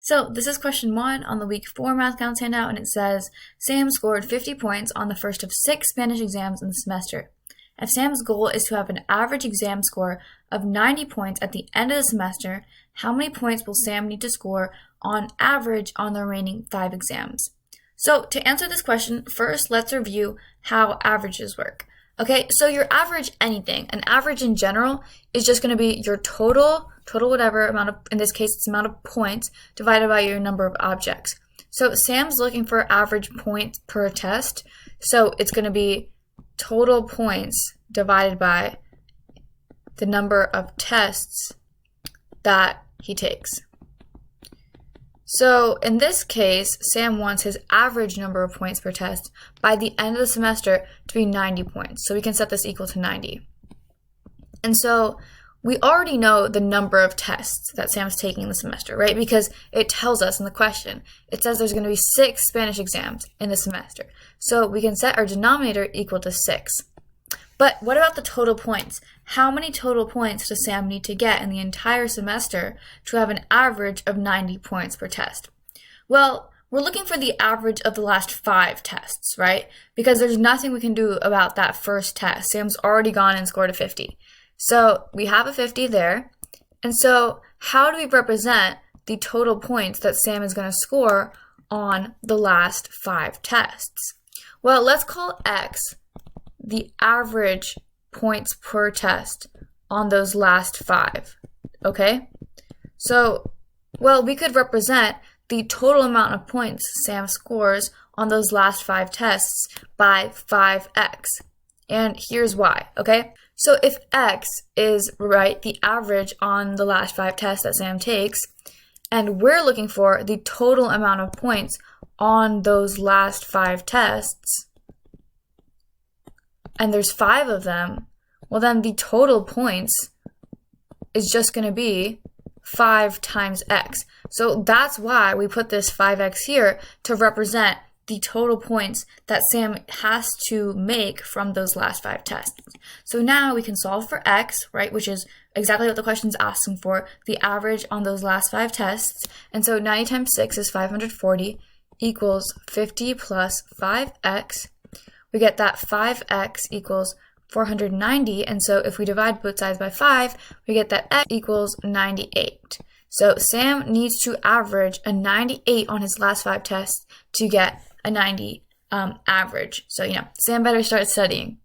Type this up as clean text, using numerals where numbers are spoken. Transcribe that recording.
So this is question 1 on the week 4 math counts handout, and it says, Sam scored 50 points on the first of 6 Spanish exams in the semester. If Sam's goal is to have an average exam score of 90 points at the end of the semester, how many points will Sam need to score on average on the remaining 5 exams? So to answer this question, first let's review how averages work. Okay, so your average anything, an average in general is just going to be your total whatever amount of, in this case, it's amount of points divided by your number of objects. So Sam's looking for average points per test, so it's going to be total points divided by the number of tests that he takes. So in this case, Sam wants his average number of points per test by the end of the semester to be 90 points. So we can set this equal to 90. And so we already know the number of tests that Sam's taking in the semester, right? Because it tells us in the question. It says there's going to be 6 Spanish exams in the semester. So we can set our denominator equal to 6. But what about the total points? How many total points does Sam need to get in the entire semester to have an average of 90 points per test? Well, we're looking for the average of the last 5 tests, right? Because there's nothing we can do about that first test. Sam's already gone and scored a 50. So we have a 50 there. And so how do we represent the total points that Sam is going to score on the last 5 tests? Well, let's call X the average points per test on those last 5, okay? So, well, we could represent the total amount of points Sam scores on those last 5 tests by 5x. And here's why, okay? So if x is, right, the average on the last 5 tests that Sam takes, and we're looking for the total amount of points on those last 5 tests, and there's 5 of them, well then the total points is just going to be 5 times x. So that's why we put this 5x here to represent the total points that Sam has to make from those last 5 tests. So now we can solve for x, right, which is exactly what the question's asking for, the average on those last 5 tests. And so 90 times 6 is 540 equals 50 plus 5x. We get that 5x equals 490, and so if we divide both sides by 5, we get that x equals 98. So Sam needs to average a 98 on his last 5 tests to get a 90 average. So, Sam better start studying.